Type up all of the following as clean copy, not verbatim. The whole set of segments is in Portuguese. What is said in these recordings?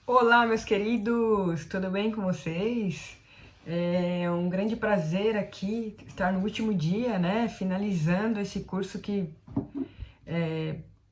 Olá, meus queridos, tudo bem com vocês? É um grande prazer aqui estar no último dia, né? Finalizando esse curso que,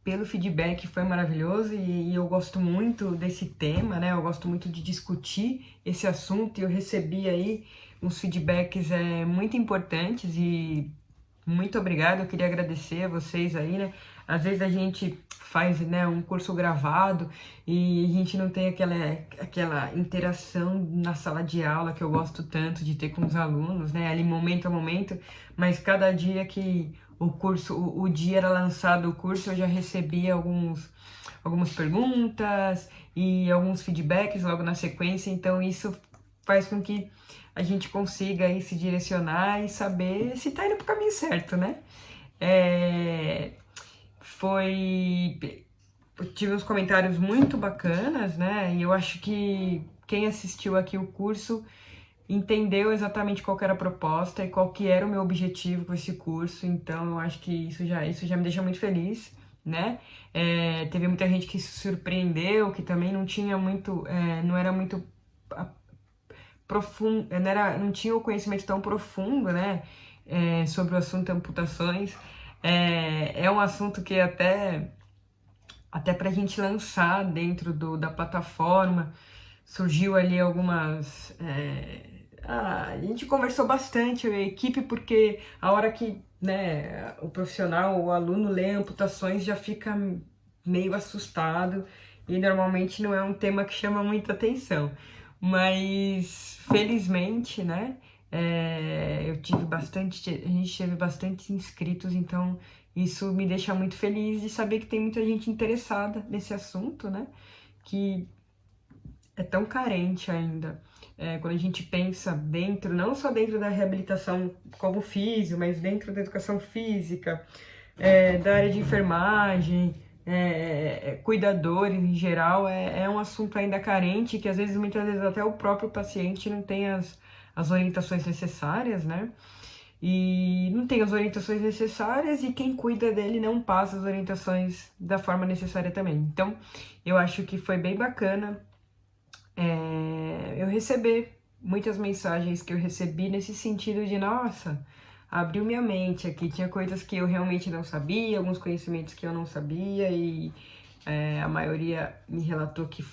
pelo feedback, foi maravilhoso e eu gosto muito desse tema, né? Eu gosto muito de discutir esse assunto e eu recebi aí uns feedbacks muito importantes e muito obrigada, eu queria agradecer a vocês aí, né? Às vezes a gente faz, né, um curso gravado e a gente não tem aquela interação na sala de aula que eu gosto tanto de ter com os alunos, né? Ali momento a momento, mas cada dia que o curso, o dia era lançado o curso, eu já recebia algumas perguntas e alguns feedbacks logo na sequência, então isso faz com que a gente consiga aí se direcionar e saber se tá indo pro caminho certo, né? É, foi... Eu tive uns comentários muito bacanas, né? E eu acho que quem assistiu aqui o curso entendeu exatamente qual que era a proposta e qual que era o meu objetivo com esse curso, então eu acho que isso já me deixa muito feliz, né? Teve muita gente que se surpreendeu, que também não tinha muito, não era muito profundo, não tinha o conhecimento tão profundo, né, sobre o assunto amputações. É um assunto que até para a gente lançar dentro da plataforma, surgiu ali algumas... a gente conversou bastante, a equipe, porque a hora que, né, o profissional, o aluno lê amputações já fica meio assustado e normalmente não é um tema que chama muita atenção. Mas felizmente, né, eu tive bastante, a gente teve bastante inscritos, então isso me deixa muito feliz de saber que tem muita gente interessada nesse assunto, né, que é tão carente ainda. Quando a gente pensa dentro, não só dentro da reabilitação como físio, mas dentro da educação física, da área de enfermagem, cuidadores em geral, é um assunto ainda carente, que às vezes, muitas vezes, até o próprio paciente não tem as orientações necessárias, né? E não tem as orientações necessárias e quem cuida dele não passa as orientações da forma necessária também. Então, eu acho que foi bem bacana eu receber muitas mensagens que eu recebi nesse sentido de, nossa, abriu minha mente aqui, tinha coisas que eu realmente não sabia, alguns conhecimentos que eu não sabia e a maioria me relatou que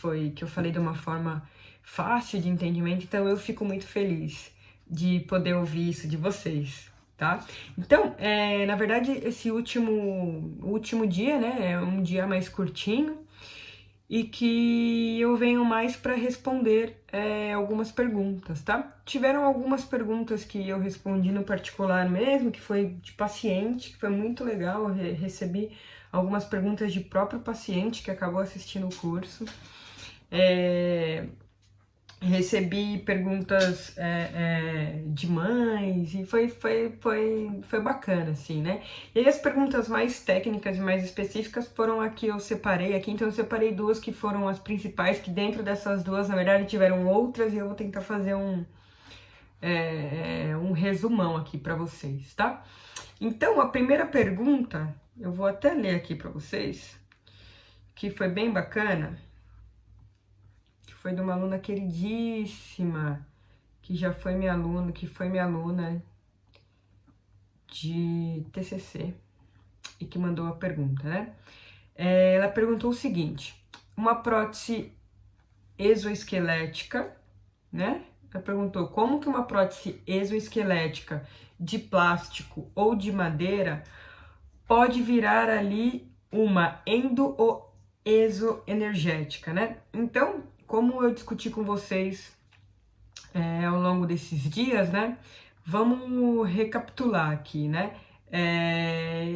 eu falei de uma forma fácil de entendimento, então eu fico muito feliz de poder ouvir isso de vocês, tá? Então, na verdade, esse último dia, né, é um dia mais curtinho, e que eu venho mais para responder algumas perguntas, tá? Tiveram algumas perguntas que eu respondi no particular mesmo, que foi de paciente, que foi muito legal, eu recebi algumas perguntas de próprio paciente que acabou assistindo o curso. Recebi perguntas de mães e foi bacana, assim, né? E aí as perguntas mais técnicas e mais específicas foram aqui, eu separei aqui, então eu separei duas que foram as principais, que dentro dessas duas, na verdade, tiveram outras e eu vou tentar fazer um resumão aqui para vocês, tá? Então, a primeira pergunta, eu vou até ler aqui para vocês, que foi bem bacana, foi de uma aluna queridíssima, que já foi minha aluna, que foi minha aluna de TCC e que mandou a pergunta, né? Ela perguntou o seguinte: uma prótese exoesquelética, né? Ela perguntou como que uma prótese exoesquelética de plástico ou de madeira pode virar ali uma endo ou exoenergética, né? Então, como eu discuti com vocês ao longo desses dias, né? Vamos recapitular aqui, né?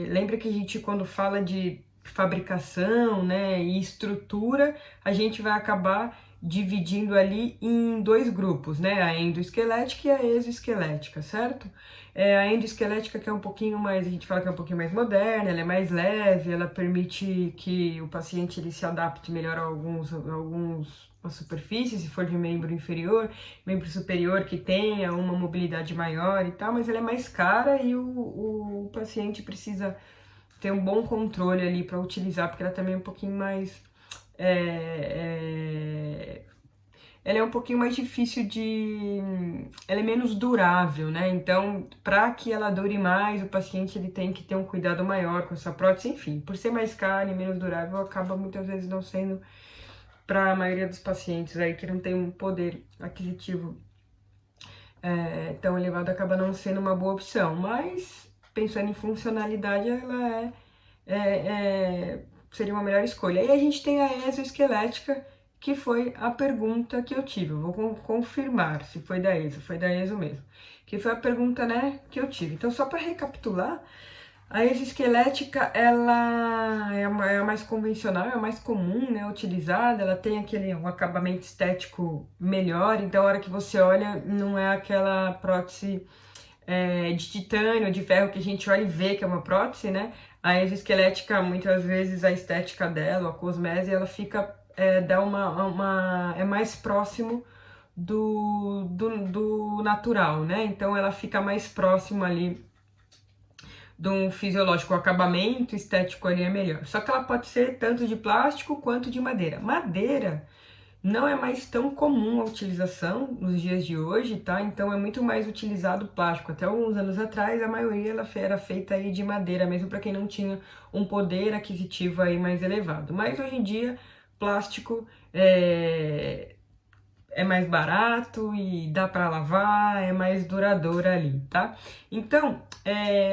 Lembra que a gente, quando fala de fabricação, né, e estrutura, a gente vai acabar dividindo ali em dois grupos, né? A endoesquelética e a exoesquelética, certo? A endoesquelética, que é um pouquinho mais, a gente fala que é um pouquinho mais moderna, ela é mais leve, ela permite que o paciente ele se adapte melhor a algumas superfícies, se for de membro inferior, membro superior que tenha uma mobilidade maior e tal, mas ela é mais cara e o paciente precisa ter um bom controle ali para utilizar, porque ela também é um pouquinho mais ela é um pouquinho mais difícil ela é menos durável, né? Então, para que ela dure mais, o paciente ele tem que ter um cuidado maior com essa prótese, enfim, por ser mais cara e menos durável, acaba muitas vezes não sendo para a maioria dos pacientes aí que não tem um poder aquisitivo tão elevado, acaba não sendo uma boa opção, mas pensando em funcionalidade, ela seria uma melhor escolha. E a gente tem a exoesquelética, que foi a pergunta que eu tive. Eu vou confirmar se foi da ESO mesmo. Que foi a pergunta, né, que eu tive. Então, só para recapitular, a exoesquelética, ela é a mais convencional, é a mais comum, né, utilizada. Ela tem um acabamento estético melhor. Então, a hora que você olha, não é aquela prótese de titânio, de ferro, que a gente olha e vê que é uma prótese, né? A exoesquelética, muitas vezes, a estética dela, a cosmese, ela fica, é mais próximo do natural, né? Então, ela fica mais próximo ali do fisiológico, o acabamento estético ali é melhor. Só que ela pode ser tanto de plástico quanto de madeira. Madeira não é mais tão comum a utilização nos dias de hoje, tá? Então é muito mais utilizado plástico. Até alguns anos atrás, a maioria ela era feita aí de madeira, mesmo para quem não tinha um poder aquisitivo aí mais elevado. Mas hoje em dia, plástico é mais barato e dá para lavar, é mais duradoura ali, tá? Então,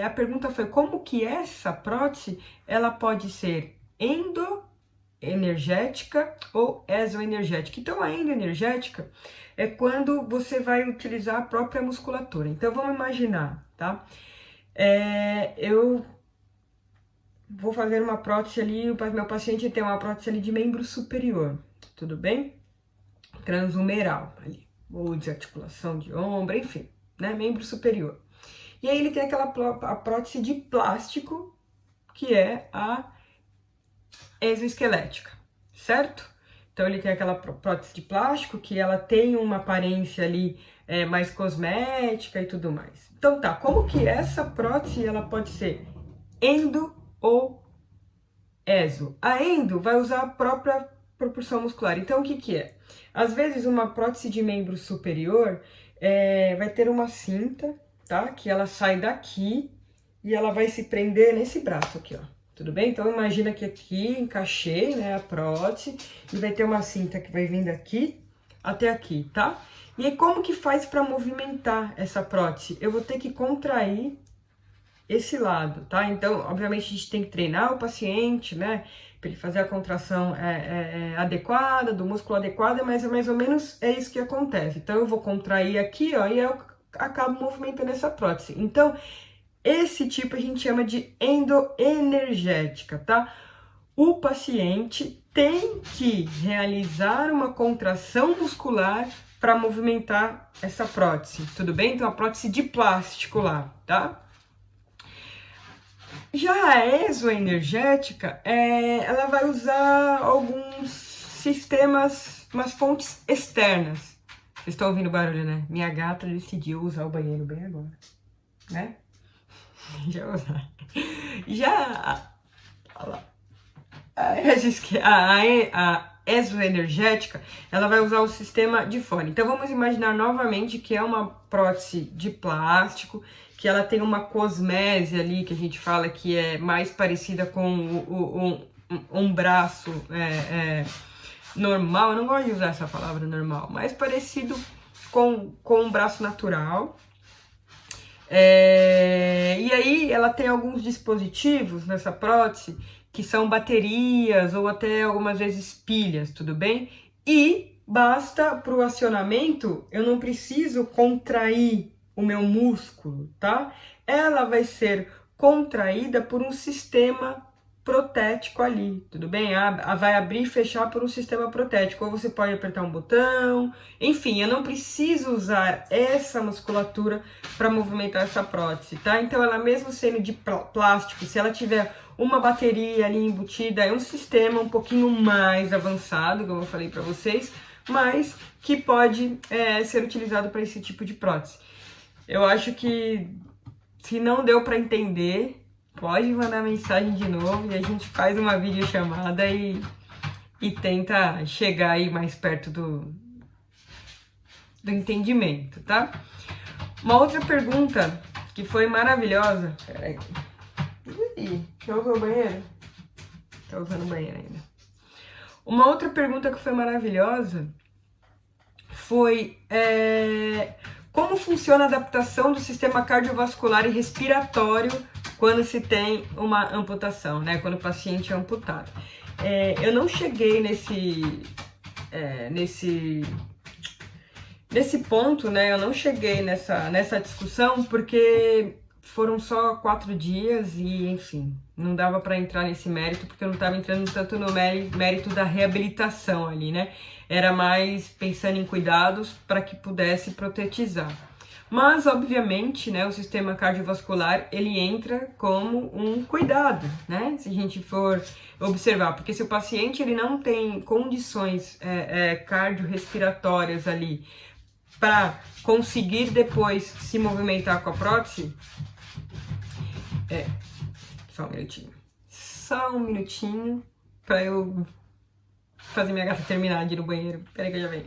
a pergunta foi como que essa prótese ela pode ser endoenergética ou exoenergética. Então, a endoenergética é quando você vai utilizar a própria musculatura. Então, vamos imaginar, tá? Eu vou fazer uma prótese ali, o meu paciente tem uma prótese ali de membro superior, tudo bem? Transhumeral ali, ou desarticulação de ombro, enfim, né? Membro superior. E aí ele tem a prótese de plástico, que é a exoesquelética, certo? Então ele tem aquela prótese de plástico que ela tem uma aparência ali mais cosmética e tudo mais. Então tá, como que essa prótese ela pode ser endo ou exo? A endo vai usar a própria proporção muscular. Então o que que é? Às vezes uma prótese de membro superior vai ter uma cinta, tá? Que ela sai daqui e ela vai se prender nesse braço aqui, ó. Tudo bem? Então, imagina que aqui encaixei, né, a prótese e vai ter uma cinta que vai vir daqui até aqui, tá? E aí, como que faz para movimentar essa prótese? Eu vou ter que contrair esse lado, tá? Então, obviamente, a gente tem que treinar o paciente, né, para ele fazer a contração adequada, do músculo adequado, mas é mais ou menos isso que acontece. Então, eu vou contrair aqui, ó, e eu acabo movimentando essa prótese. Então, esse tipo a gente chama de endoenergética, tá? O paciente tem que realizar uma contração muscular para movimentar essa prótese, tudo bem? Então, a prótese de plástico lá, tá? Já a exoenergética, ela vai usar alguns sistemas, umas fontes externas. Vocês estão ouvindo barulho, né? Minha gata decidiu usar o banheiro bem agora, né? Já a exoenergética, ela vai usar o sistema de fone. Então vamos imaginar novamente que é uma prótese de plástico, que ela tem uma cosmese ali, que a gente fala que é mais parecida com um braço normal. Eu não gosto de usar essa palavra normal, mais parecido com um braço natural. E aí ela tem alguns dispositivos nessa prótese que são baterias ou até algumas vezes pilhas, tudo bem? E basta para o acionamento, eu não preciso contrair o meu músculo, tá? Ela vai ser contraída por um sistema protético ali, tudo bem? Vai abrir e fechar por um sistema protético, ou você pode apertar um botão, enfim, eu não preciso usar essa musculatura para movimentar essa prótese, tá? Então ela mesmo sendo de plástico, se ela tiver uma bateria ali embutida, é um sistema um pouquinho mais avançado, como eu falei para vocês, mas que pode ser utilizado para esse tipo de prótese. Eu acho que se não deu para entender, pode mandar mensagem de novo e a gente faz uma videochamada e tenta chegar aí mais perto do entendimento, tá? Uma outra pergunta que foi maravilhosa. Peraí. Já usou o banheiro? Tá usando o banheiro ainda. Uma outra pergunta que foi maravilhosa foi como funciona a adaptação do sistema cardiovascular e respiratório quando se tem uma amputação, né? Quando o paciente é amputado. Eu não cheguei nesse ponto, né? Eu não cheguei nessa discussão porque foram só 4 dias e, enfim, não dava para entrar nesse mérito porque eu não estava entrando tanto no mérito da reabilitação ali, né? Era mais pensando em cuidados para que pudesse protetizar. Mas, obviamente, né, o sistema cardiovascular, ele entra como um cuidado, né? Se a gente for observar, porque se o paciente ele não tem condições cardiorrespiratórias ali para conseguir depois se movimentar com a prótese, só um minutinho para eu fazer minha gata terminar de ir no banheiro. Peraí que eu já venho.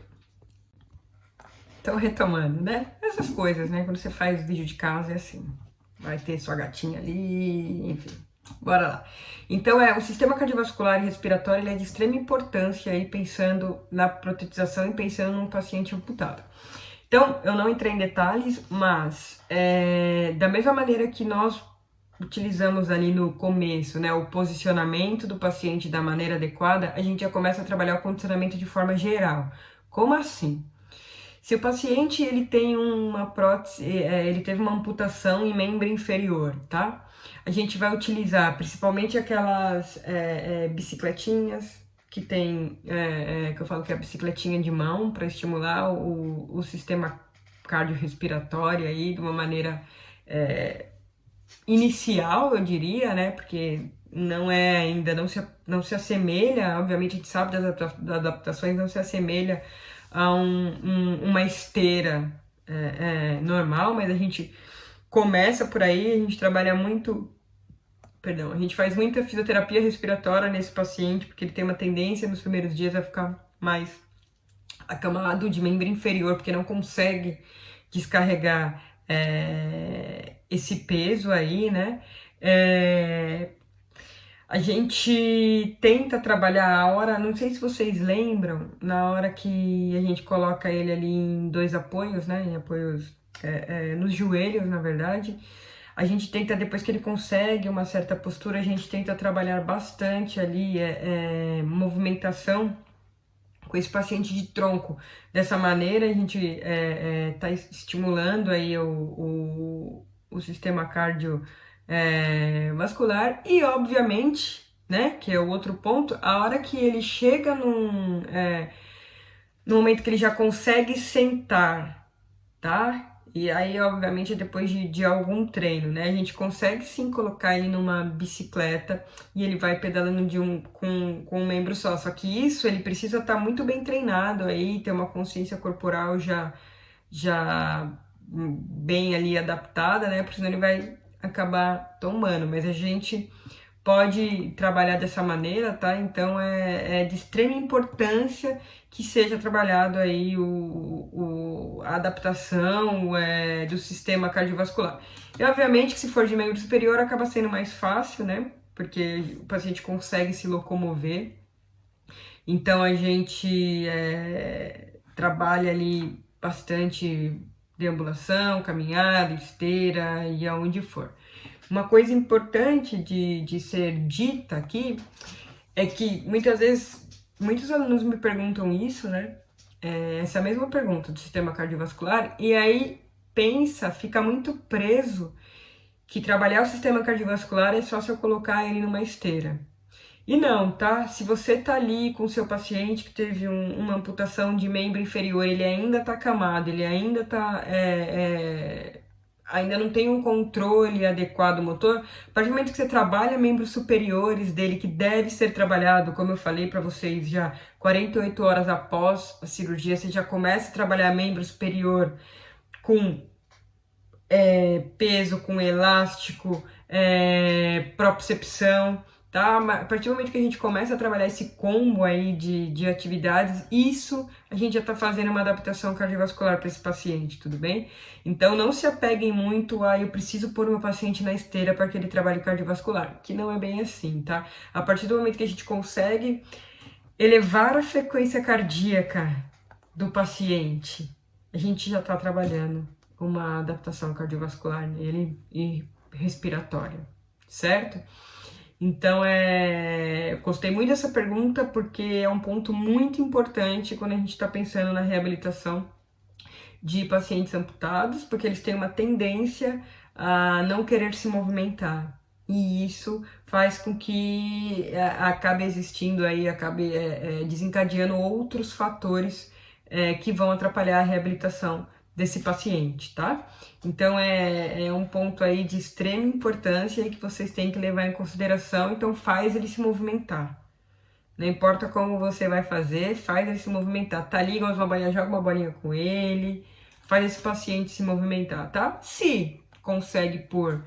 Então, retomando, né? Essas coisas, né? Quando você faz vídeo de casa é assim. Vai ter sua gatinha ali, enfim. Bora lá. Então, o sistema cardiovascular e respiratório ele é de extrema importância aí, pensando na protetização e pensando num paciente amputado. Então, eu não entrei em detalhes, mas da mesma maneira que nós utilizamos ali no começo, né, o posicionamento do paciente da maneira adequada, a gente já começa a trabalhar o condicionamento de forma geral. Como assim? Se o paciente ele tem uma prótese, ele teve uma amputação em membro inferior, tá? A gente vai utilizar principalmente aquelas bicicletinhas que tem, que eu falo que é a bicicletinha de mão para estimular o sistema cardiorrespiratório aí de uma maneira inicial, eu diria, né? Porque não é ainda, não se assemelha, obviamente a gente sabe das adaptações, não se assemelha a uma esteira normal, mas a gente começa por aí, a gente trabalha muito, a gente faz muita fisioterapia respiratória nesse paciente, porque ele tem uma tendência nos primeiros dias a ficar mais acamado de membro inferior, porque não consegue descarregar esse peso aí, né? A gente tenta trabalhar a hora, não sei se vocês lembram, na hora que a gente coloca ele ali em 2 apoios, né? Em apoios nos joelhos, na verdade. A gente tenta, depois que ele consegue uma certa postura, a gente tenta trabalhar bastante ali movimentação com esse paciente de tronco. Dessa maneira, a gente está estimulando aí o sistema cardiovascular e, obviamente, né, que é o outro ponto, a hora que ele chega no momento que ele já consegue sentar, tá? E aí, obviamente, depois de algum treino, né? A gente consegue sim colocar ele numa bicicleta e ele vai pedalando com um membro só. Só que isso ele precisa estar muito bem treinado aí, ter uma consciência corporal já bem ali adaptada, né? Porque senão ele vai acabar tombando. Mas a gente pode trabalhar dessa maneira, tá? Então é de extrema importância que seja trabalhado aí a adaptação do sistema cardiovascular. E obviamente que se for de membro superior acaba sendo mais fácil, né? Porque o paciente consegue se locomover. Então a gente trabalha ali bastante deambulação, caminhada, esteira e aonde for. Uma coisa importante de ser dita aqui é que muitas vezes, muitos alunos me perguntam isso, né? Essa mesma pergunta do sistema cardiovascular, e aí fica muito preso que trabalhar o sistema cardiovascular é só se eu colocar ele numa esteira. E não, tá? Se você tá ali com o seu paciente que teve uma amputação de membro inferior, ele ainda tá acamado, ele ainda tá ainda não tem um controle adequado motor, a partir do momento que você trabalha membros superiores dele, que deve ser trabalhado, como eu falei para vocês, já 48 horas após a cirurgia, você já começa a trabalhar membro superior com peso, com elástico, propriocepção, tá? A partir do momento que a gente começa a trabalhar esse combo aí de atividades, isso a gente já tá fazendo uma adaptação cardiovascular para esse paciente, tudo bem? Então não se apeguem muito a eu preciso pôr o meu paciente na esteira para que ele trabalhe cardiovascular, que não é bem assim, tá? A partir do momento que a gente consegue elevar a frequência cardíaca do paciente, a gente já está trabalhando uma adaptação cardiovascular nele e respiratória, certo? Então, eu gostei muito dessa pergunta porque é um ponto muito importante quando a gente está pensando na reabilitação de pacientes amputados, porque eles têm uma tendência a não querer se movimentar. E isso faz com que acabe existindo aí, acabe desencadeando outros fatores que vão atrapalhar a reabilitação desse paciente, tá? Então é um ponto aí de extrema importância que vocês têm que levar em consideração, então faz ele se movimentar. Não importa como você vai fazer, faz ele se movimentar. Tá ali, igual uma bolinha, joga uma bolinha com ele, faz esse paciente se movimentar, tá? Se consegue pôr,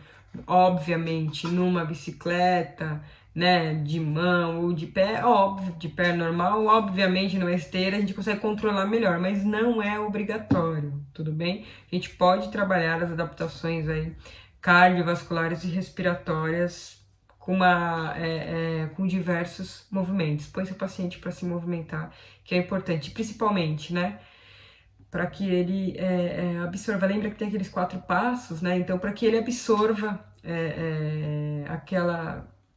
obviamente, numa bicicleta, né, de mão ou de pé, óbvio, de pé normal, obviamente numa esteira a gente consegue controlar melhor, mas não é obrigatório, tudo bem? A gente pode trabalhar as adaptações aí cardiovasculares e respiratórias com diversos movimentos. Põe seu paciente para se movimentar, que é importante, principalmente, né, para que ele absorva. Lembra que tem aqueles 4 passos, né? Então, para que ele absorva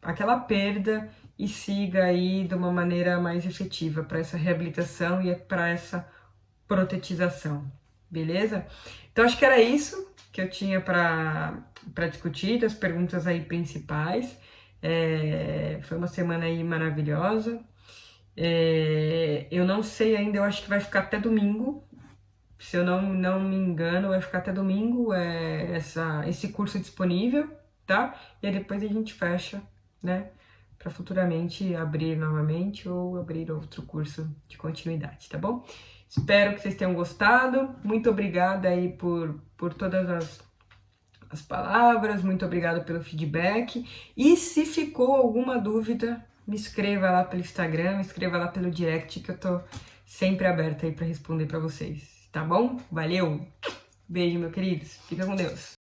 aquela perda e siga aí de uma maneira mais efetiva para essa reabilitação e para essa protetização, beleza? Então, acho que era isso que eu tinha para discutir, das perguntas aí principais. Foi uma semana aí maravilhosa. Eu não sei ainda, eu acho que vai ficar até domingo. Se eu não me engano, vai ficar até domingo esse curso disponível, tá? E aí depois a gente fecha, né? Para futuramente abrir novamente ou abrir outro curso de continuidade, tá bom? Espero que vocês tenham gostado. Muito obrigada aí por todas as palavras, muito obrigada pelo feedback. E se ficou alguma dúvida, me escreva lá pelo Instagram, me escreva lá pelo direct, que eu tô sempre aberta aí para responder para vocês. Tá bom? Valeu! Beijo, meus queridos. Fica com Deus.